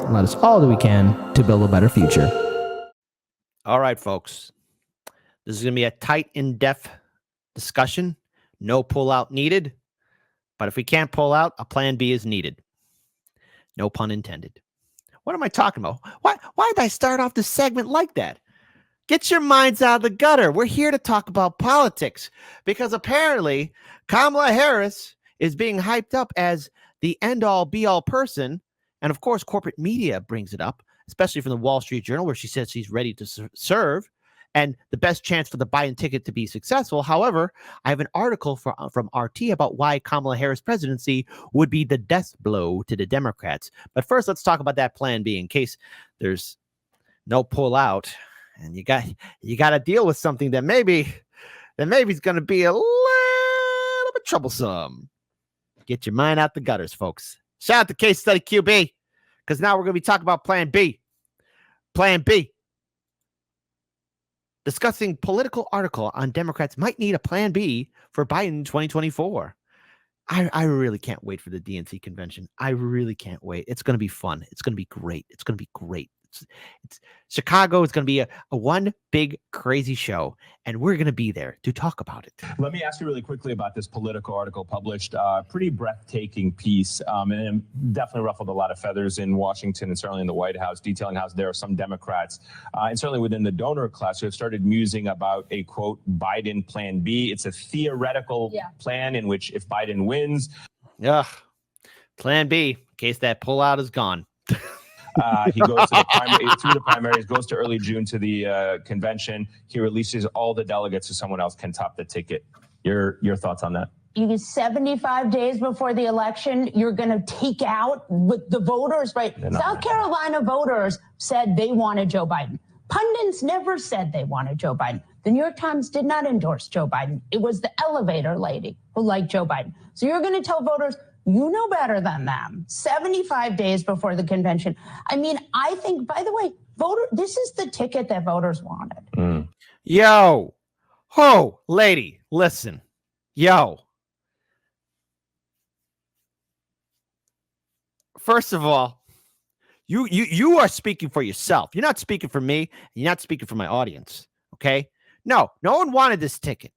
and let us all do we can to build a better future. All right, folks. This is going to be a tight, in-depth discussion. No pullout needed. But if we can't pull out, a plan B is needed. No pun intended. What am I talking about? Why did I start off this segment like that? Get your minds out of the gutter. We're here to talk about politics because apparently Kamala Harris is being hyped up as the end-all, be-all person. And of course, corporate media brings it up, especially from the Wall Street Journal, where she says she's ready to serve and the best chance for the Biden ticket to be successful. However, I have an article from RT about why Kamala Harris presidency would be the death blow to the Democrats. But first, let's talk about that plan B in case there's no pull out. And you got to deal with something that maybe is going to be a little bit troublesome. Get your mind out the gutters, folks. Shout out to Case Study QB, because now we're going to be talking about Plan B. Plan B. Discussing political article on Democrats might need a Plan B for Biden 2024. I really can't wait for the DNC convention. I really can't wait. It's going to be fun. It's going to be great. It's going to be great. It's Chicago is going to be a one big crazy show, and we're going to be there to talk about it. Let me ask you really quickly about this Politico article published. Pretty breathtaking piece, and it definitely ruffled a lot of feathers in Washington and certainly in the White House, detailing how there are some Democrats and certainly within the donor class who have started musing about a, quote, Biden Plan B. It's a theoretical plan in which if Biden wins. Plan B, in case that pullout is gone. He goes to through the primaries, goes to early June to the convention. He releases all the delegates so someone else can top the ticket. Your thoughts on that? 75 days before the election, you're going to take out with the voters, right? South Carolina voters said they wanted Joe Biden. Pundits never said they wanted Joe Biden. The New York Times did not endorse Joe Biden. It was the elevator lady who liked Joe Biden. So you're going to tell voters, you know better than them. 75 days before the convention. I mean, I think, by the way, this is the ticket that voters wanted. Yo, ho, lady, listen. Yo. First of all, you are speaking for yourself. You're not speaking for me. You're not speaking for my audience. Okay? No one wanted this ticket.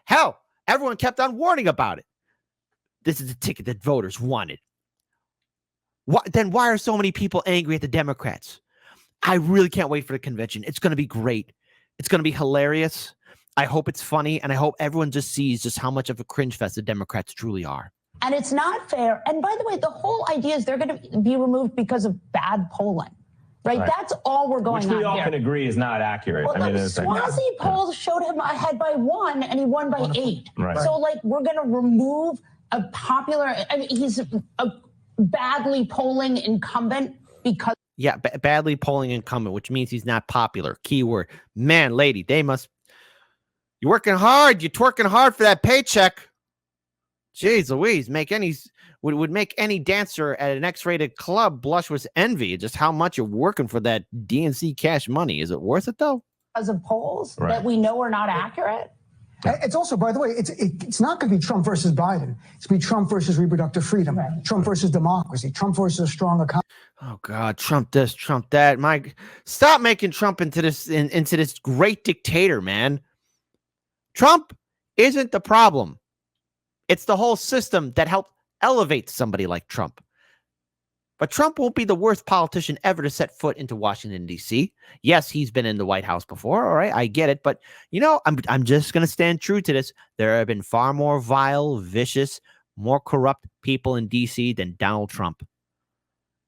Hell, everyone kept on warning about it. This is a ticket that voters wanted. Then why are so many people angry at the Democrats? I really can't wait for the convention. It's going to be great. It's going to be hilarious. I hope it's funny, and I hope everyone just sees just how much of a cringe fest the Democrats truly are. And it's not fair. And by the way, the whole idea is they're going to be removed because of bad polling. Right? That's all we're going on here. Which we all can agree is not accurate. Well, I mean, Swansea polls showed him ahead by 1, and he won by 8. Right. So, we're going to remove a popular, he's a badly polling incumbent because. Yeah, badly polling incumbent, which means he's not popular. Keyword. Man, lady, you're working hard. You're twerking hard for that paycheck. Jeez Louise, would make any dancer at an X-rated club blush with envy. Just how much you're working for that DNC cash money. Is it worth it, though? Because of polls that we know are not accurate. It's also, by the way, it's not going to be Trump versus Biden. It's going to be Trump versus reproductive freedom, Trump versus democracy, Trump versus a strong economy. Oh God, Trump this, Trump that. Stop making Trump into this great dictator, man. Trump isn't the problem. It's the whole system that helped elevate somebody like Trump. But Trump won't be the worst politician ever to set foot into Washington, D.C. Yes, he's been in the White House before. All right, I get it. But, I'm just going to stand true to this. There have been far more vile, vicious, more corrupt people in D.C. than Donald Trump.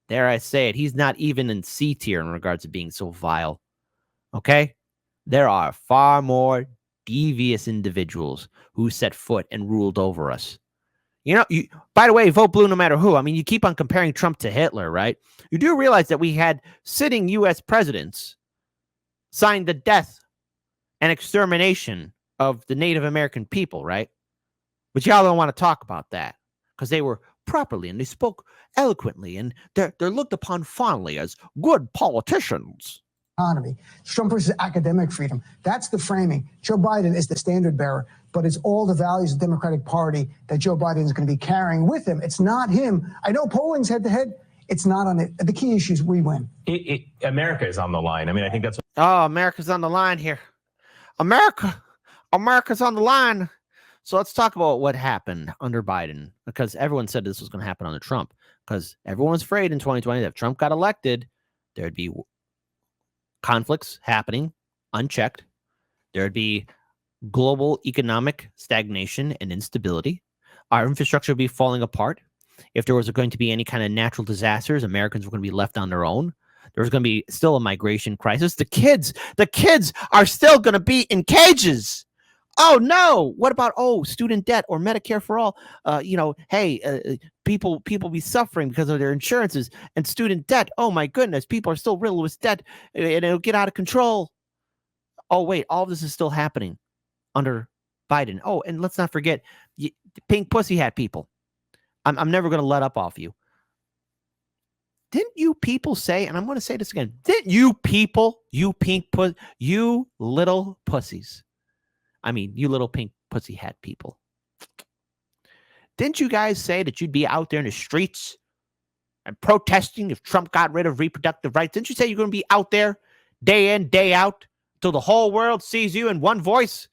Dare I say it, he's not even in C tier in regards to being so vile. Okay? There are far more devious individuals who set foot and ruled over us. By the way, vote blue no matter who. I mean, you keep on comparing Trump to Hitler, right? You do realize that we had sitting U.S. presidents sign the death and extermination of the Native American people, right? But y'all don't want to talk about that because they were properly and they spoke eloquently and they're looked upon fondly as good politicians. Economy, Trump versus academic freedom. That's the framing. Joe Biden is the standard bearer, but it's all the values of the Democratic Party that Joe Biden is going to be carrying with him. It's not him. I know polling's head to head. It's not on it. The key issue is we win. America is on the line. I mean, I think that's. Oh, America's on the line here. America's on the line. So let's talk about what happened under Biden, because everyone said this was going to happen under Trump, because everyone was afraid in 2020 that if Trump got elected, there'd be conflicts happening unchecked. There'd be global economic stagnation and instability. Our infrastructure would be falling apart. If there was going to be any kind of natural disasters, Americans were going to be left on their own. There was going to be still a migration crisis. The kids are still going to be in cages. Oh no! What about student debt or Medicare for all? People be suffering because of their insurances and student debt. Oh my goodness, people are still riddled with debt, and it'll get out of control. Oh wait, all of this is still happening under Biden. Oh, and let's not forget, pink pussy hat people. I'm never going to let up off you. Didn't you people say, and I'm going to say this again, didn't you people, you little pussies, I mean, you little pink pussy hat people, didn't you guys say that you'd be out there in the streets and protesting if Trump got rid of reproductive rights? Didn't you say you're going to be out there day in, day out till the whole world sees you in one voice?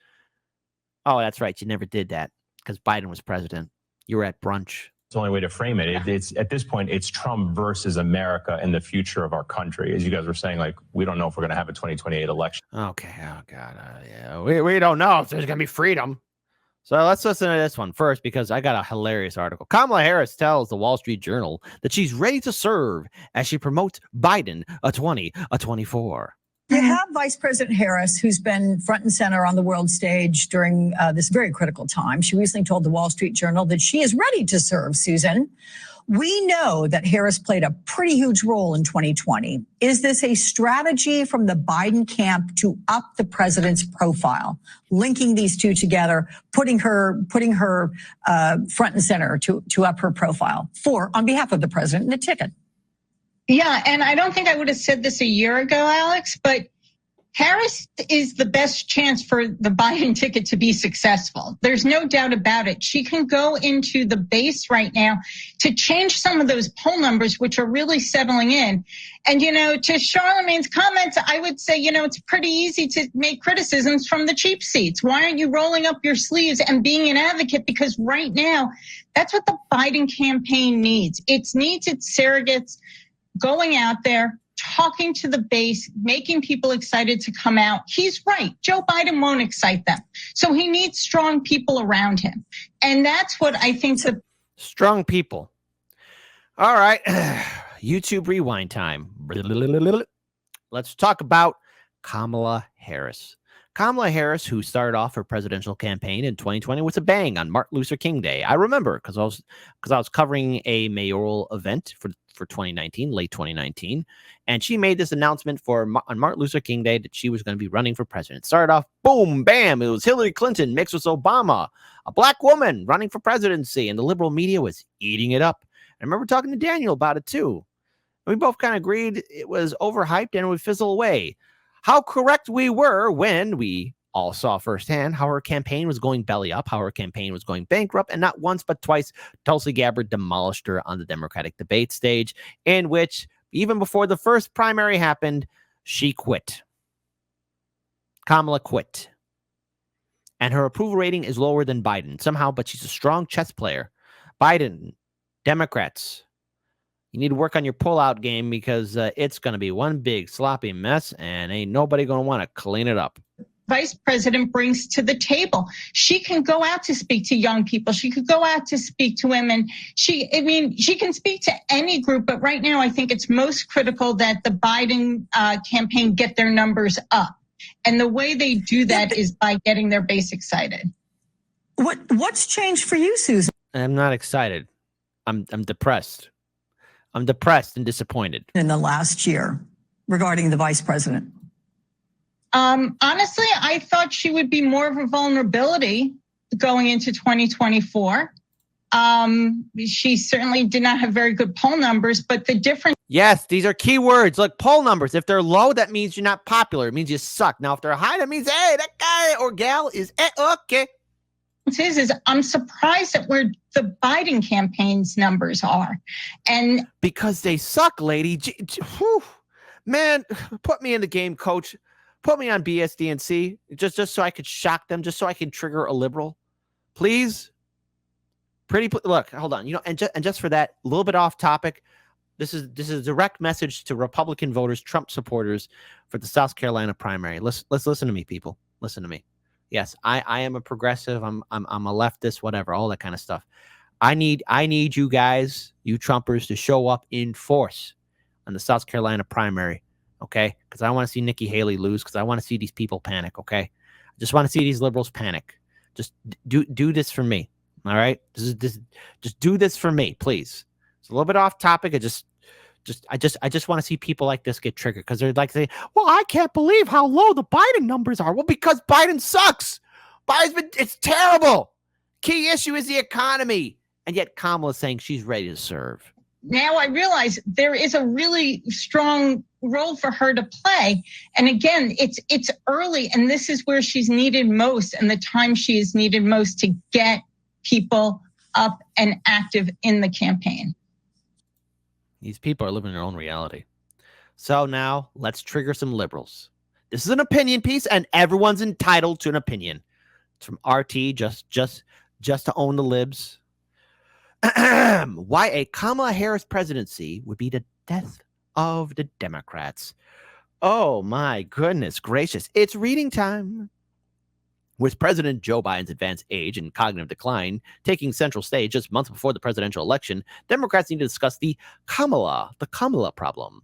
Oh, that's right. You never did that because Biden was president. You were at brunch. It's the only way to frame it. It's at this point, it's Trump versus America and the future of our country. As you guys were saying, like, we don't know if we're going to have a 2028 election. Okay. Oh, God. Yeah. We don't know if there's going to be freedom. So let's listen to this one first, because I got a hilarious article. Kamala Harris tells the Wall Street Journal that she's ready to serve as she promotes Biden a 2024. You have Vice President Harris, who's been front and center on the world stage during this very critical time. She recently told the Wall Street Journal that she is ready to serve, Susan. We know that Harris played a pretty huge role in 2020. Is this a strategy from the Biden camp to up the president's profile, linking these two together, putting her front and center to up her profile on behalf of the president in the ticket? Yeah, and I don't think I would have said this a year ago, Alex, but Harris is the best chance for the Biden ticket to be successful. There's no doubt about it. She can go into the base right now to change some of those poll numbers, which are really settling in. And, to Charlemagne's comments, I would say, it's pretty easy to make criticisms from the cheap seats. Why aren't you rolling up your sleeves and being an advocate? Because right now, that's what the Biden campaign needs. It needs its surrogates going out there, talking to the base, making people excited to come out. He's right. Joe Biden won't excite them. So he needs strong people around him. And that's what I think. Strong people. All right. YouTube rewind time. Let's talk about Kamala Harris. Kamala Harris, who started off her presidential campaign in 2020 with a bang on Martin Luther King Day. I remember because I was covering a mayoral event for 2019, late 2019, and she made this announcement on Martin Luther King Day that she was going to be running for president. Started off, boom, bam, it was Hillary Clinton mixed with Obama, a black woman running for presidency, and the liberal media was eating it up. I remember talking to Daniel about it too. We both kind of agreed it was overhyped and it would fizzle away. How correct we were when we all saw firsthand how her campaign was going belly up, how her campaign was going bankrupt, and not once but twice, Tulsi Gabbard demolished her on the Democratic debate stage, in which, even before the first primary happened, she quit. Kamala quit. And her approval rating is lower than Biden somehow, but she's a strong chess player. Biden, Democrats, you need to work on your pullout game because it's going to be one big sloppy mess and ain't nobody going to want to clean it up. Vice president brings to the table. She can go out to speak to young people. She could go out to speak to women. She can speak to any group, but right now I think it's most critical that the Biden campaign get their numbers up. And the way they do that is by getting their base excited. What's changed for you, Susan? I'm not excited. I'm depressed. I'm depressed and disappointed. In the last year regarding the vice president? Honestly, I thought she would be more of a vulnerability going into 2024. She certainly did not have very good poll numbers, but the difference. Yes, these are key words. Like poll numbers. If they're low, that means you're not popular. It means you suck. Now, if they're high, that means, hey, that guy or gal is okay. is I'm surprised at where the Biden campaign's numbers are. And because they suck, lady. Whew. Man, put me in the game, coach. Put me on BSDNC just so I could shock them, just so I can trigger a liberal. Please. Look, hold on. And just for that, a little bit off topic. This is a direct message to Republican voters, Trump supporters for the South Carolina primary. Let's listen to me, people. Listen to me. Yes, I am a progressive. I'm a leftist, whatever, all that kind of stuff. I need you guys, you Trumpers, to show up in force on the South Carolina primary, okay? Because I want to see Nikki Haley lose, because I want to see these people panic, okay? I just want to see these liberals panic. Just do this for me, all right? Just do this for me, please. It's a little bit off topic. I just want to see people like this get triggered, because they're like saying, well, I can't believe how low the Biden numbers are. Well, because Biden sucks. It's terrible. Key issue is the economy. And yet Kamala is saying she's ready to serve. Now I realize there is a really strong role for her to play. And again, it's early, and this is where she's needed most, and the time she is needed most to get people up and active in the campaign. These people are living their own reality. So now let's trigger some liberals. This is an opinion piece, and everyone's entitled to an opinion. It's from RT, just to own the libs. Why a Kamala Harris presidency would be the death of the Democrats. Oh my goodness gracious. It's reading time. With President Joe Biden's advanced age and cognitive decline taking central stage just months before the presidential election, Democrats need to discuss the Kamala problem.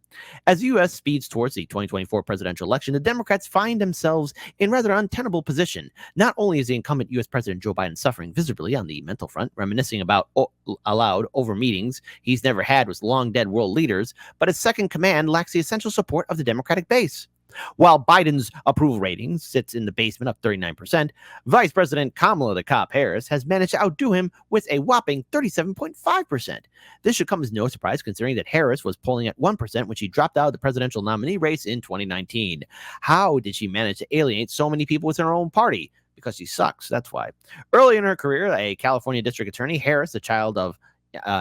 As the U.S. speeds towards the 2024 presidential election, the Democrats find themselves in rather untenable position. Not only is the incumbent U.S. President Joe Biden suffering visibly on the mental front, reminiscing about aloud over meetings he's never had with long-dead world leaders, but his second command lacks the essential support of the Democratic base. While Biden's approval rating sits in the basement of 39%, Vice President Kamala the Cop Harris has managed to outdo him with a whopping 37.5%. This should come as no surprise, considering that Harris was polling at 1% when she dropped out of the presidential nominee race in 2019. How did she manage to alienate so many people within her own party? Because she sucks, that's why. Early in her career, a California district attorney, Harris, the child of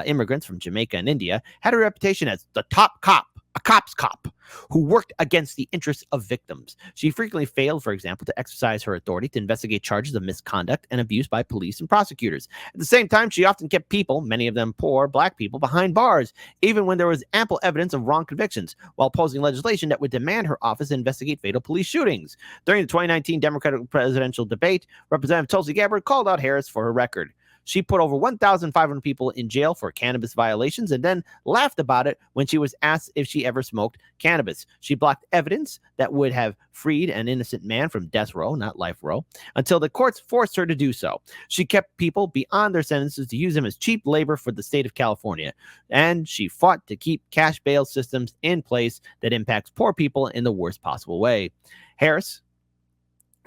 immigrants from Jamaica and India, had a reputation as the top cop, a cop's cop, who worked against the interests of victims. She frequently failed, for example, to exercise her authority to investigate charges of misconduct and abuse by police and prosecutors. At the same time, she often kept people, many of them poor Black people, behind bars, even when there was ample evidence of wrong convictions, while opposing legislation that would demand her office investigate fatal police shootings. During the 2019 Democratic presidential debate, Representative Tulsi Gabbard called out Harris for her record. She put over 1,500 people in jail for cannabis violations and then laughed about it when she was asked if she ever smoked cannabis. She blocked evidence that would have freed an innocent man from death row, not life row, until the courts forced her to do so. She kept people beyond their sentences to use them as cheap labor for the state of California. And she fought to keep cash bail systems in place that impacts poor people in the worst possible way. Harris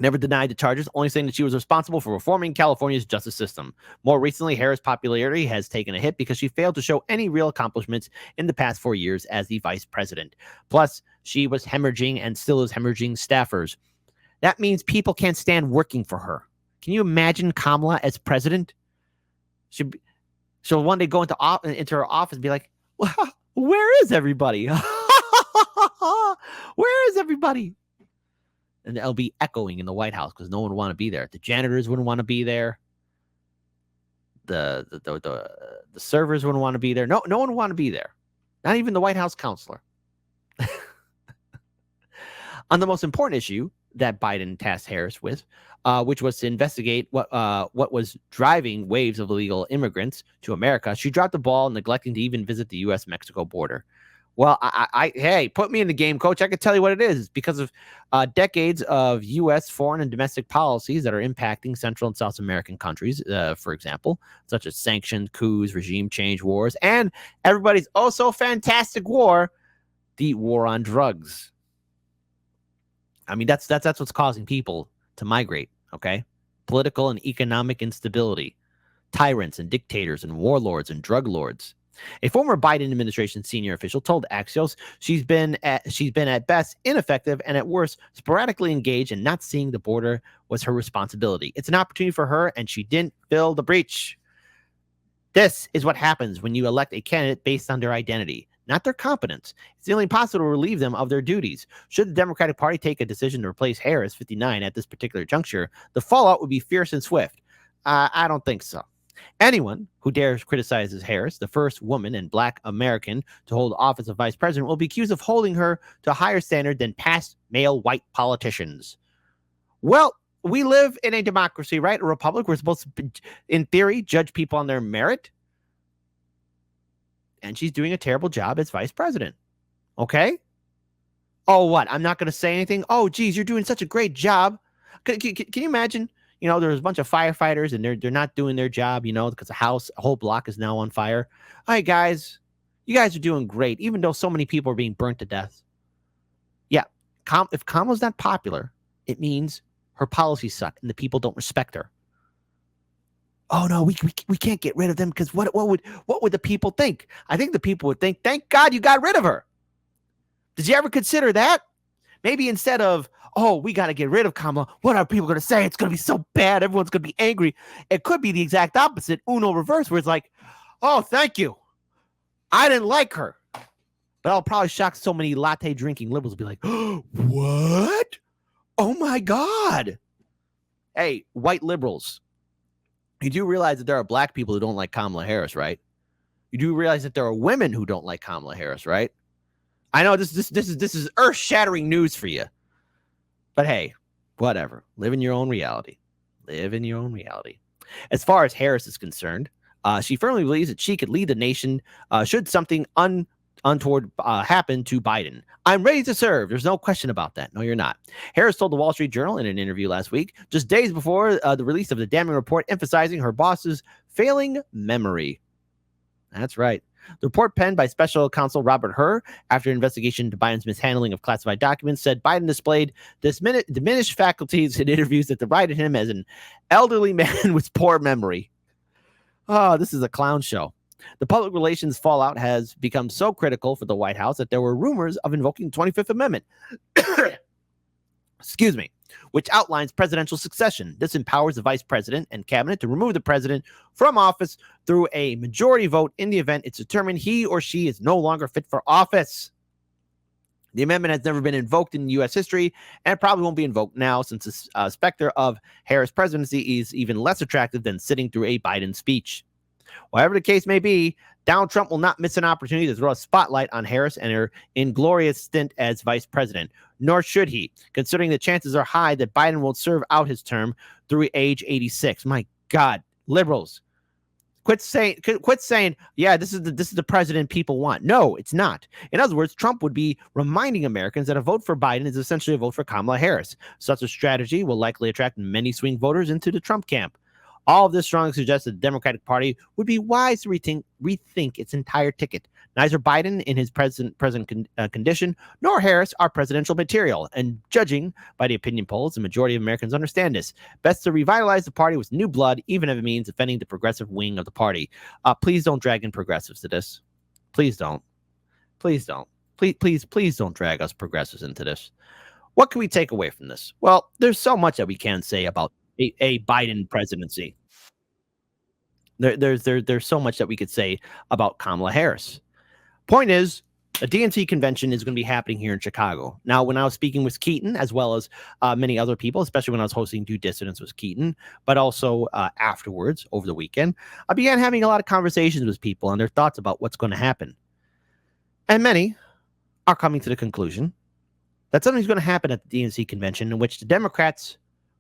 never denied the charges, only saying that she was responsible for reforming California's justice system. More recently, Harris' popularity has taken a hit because she failed to show any real accomplishments in the past 4 years as the vice president. Plus, she was hemorrhaging and still is hemorrhaging staffers. That means people can't stand working for her. Can you imagine Kamala as president? She'll one day go into her office and be like, well, where is everybody? Where is everybody? And it'll be echoing in the White House because no one would want to be there. The janitors wouldn't want to be there. The servers wouldn't want to be there. No one would want to be there. Not even the White House counselor. On the most important issue that Biden tasked Harris with, which was to investigate what was driving waves of illegal immigrants to America, she dropped the ball, neglecting to even visit the U.S.-Mexico border. Well, hey, put me in the game, coach. I can tell you what it is. It's because of decades of U.S. foreign and domestic policies that are impacting Central and South American countries, for example, such as sanctions, coups, regime change, wars, and everybody's also fantastic war, the war on drugs. I mean, that's what's causing people to migrate, okay? Political and economic instability, tyrants and dictators and warlords and drug lords. A former Biden administration senior official told Axios she's been at best ineffective and at worst sporadically engaged, and not seeing the border was her responsibility. It's an opportunity for her, and she didn't fill the breach. This is what happens when you elect a candidate based on their identity, not their competence. It's nearly impossible to relieve them of their duties. Should the Democratic Party take a decision to replace Harris, 59, at this particular juncture, the fallout would be fierce and swift. I don't think so. Anyone who dares criticize Harris, the first woman and Black American to hold office of vice president, will be accused of holding her to a higher standard than past male white politicians. Well, we live in a democracy, right? A republic. We're supposed to, in theory, judge people on their merit. And she's doing a terrible job as vice president. Okay? Oh, what? I'm not going to say anything? Oh, geez, you're doing such a great job. Can you imagine? You know, there's a bunch of firefighters and they're not doing their job, you know, because a whole block is now on fire. All right, guys, you guys are doing great, even though so many people are being burnt to death. Yeah, if Kamala's not popular, it means her policies suck and the people don't respect her. Oh no, we can't get rid of them because what would the people think? I think the people would think, thank God you got rid of her. Did you ever consider that? Maybe instead of, oh, we got to get rid of Kamala, what are people going to say? It's going to be so bad. Everyone's going to be angry. It could be the exact opposite, Uno reverse, where it's like, oh, thank you. I didn't like her. But I'll probably shock so many latte drinking liberals will be like, oh, what? Oh my God. Hey, white liberals, you do realize that there are Black people who don't like Kamala Harris, right? You do realize that there are women who don't like Kamala Harris, right? I know this is earth-shattering news for you. But hey, whatever. Live in your own reality. Live in your own reality. As far as Harris is concerned, she firmly believes that she could lead the nation should something untoward happen to Biden. I'm ready to serve. There's no question about that. No, you're not. Harris told the Wall Street Journal in an interview last week, just days before the release of the damning report emphasizing her boss's failing memory. That's right. The report, penned by special counsel Robert Hur after an investigation into Biden's mishandling of classified documents, said Biden displayed diminished faculties in interviews that derided him as an elderly man with poor memory. Oh, this is a clown show. The public relations fallout has become so critical for the White House that there were rumors of invoking the 25th Amendment. Excuse me. Which outlines presidential succession. This empowers the vice president and cabinet to remove the president from office through a majority vote in the event it's determined he or she is no longer fit for office. The amendment has never been invoked in U.S. history and probably won't be invoked now, since the specter of Harris' presidency is even less attractive than sitting through a Biden speech. Whatever the case may be, Donald Trump will not miss an opportunity to throw a spotlight on Harris and her inglorious stint as vice president, nor should he, considering the chances are high that Biden will serve out his term through age 86. My God, liberals, quit saying, yeah, this is the president people want. No, it's not. In other words, Trump would be reminding Americans that a vote for Biden is essentially a vote for Kamala Harris. Such a strategy will likely attract many swing voters into the Trump camp. All of this strongly suggests that the Democratic Party would be wise to rethink its entire ticket. Neither Biden in his present condition nor Harris are presidential material. And judging by the opinion polls, the majority of Americans understand this. Best to revitalize the party with new blood, even if it means defending the progressive wing of the party. Please don't drag in progressives to this. Please don't. Please don't. Please don't drag us progressives into this. What can we take away from this? Well, there's so much that we can say about a Biden presidency. There's so much that we could say about Kamala Harris. Point is, a DNC convention is going to be happening here in Chicago. Now, when I was speaking with Keaton, as well as many other people, especially when I was hosting Due Dissidence with Keaton, but also afterwards over the weekend, I began having a lot of conversations with people on their thoughts about what's going to happen. And many are coming to the conclusion that something's going to happen at the DNC convention in which the Democrats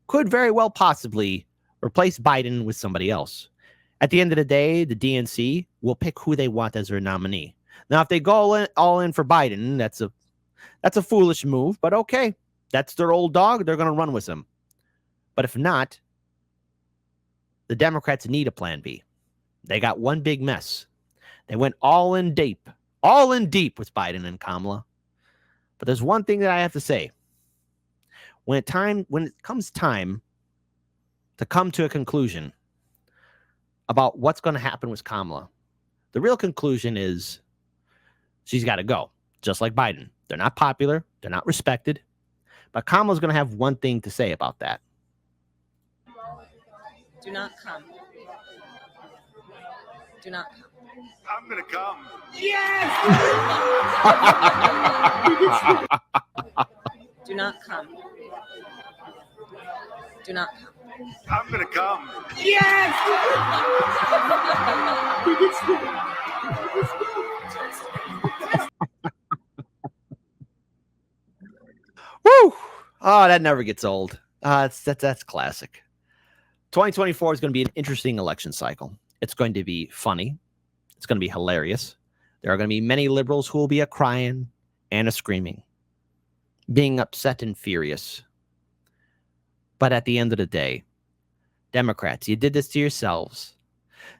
could very well possibly replace Biden with somebody else. At the end of the day, the DNC will pick who they want as their nominee. Now, if they go all in for Biden, that's a foolish move, but okay. That's their old dog. They're going to run with him. But if not, the Democrats need a plan B. They got one big mess. They went all in deep with Biden and Kamala. But there's one thing that I have to say. When it comes time to come to a conclusion about what's going to happen with Kamala, The real conclusion is she's got to go, just like Biden. They're not popular. They're not respected. But Kamala's going to have one thing to say about that. Do not come. Do not come. I'm going to come. Yes! Do not come. Do not come. I'm going to come. Yes! Woo! Oh, that never gets old. That's classic. 2024 is going to be an interesting election cycle. It's going to be funny. It's going to be hilarious. There are going to be many liberals who will be a crying and a screaming, being upset and furious. But at the end of the day, Democrats, you did this to yourselves.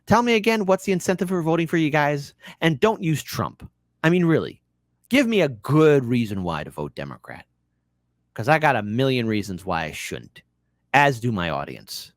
Tell me again, what's the incentive for voting for you guys? And don't use Trump. I mean, really, give me a good reason why to vote Democrat. Because I got a million reasons why I shouldn't, as do my audience.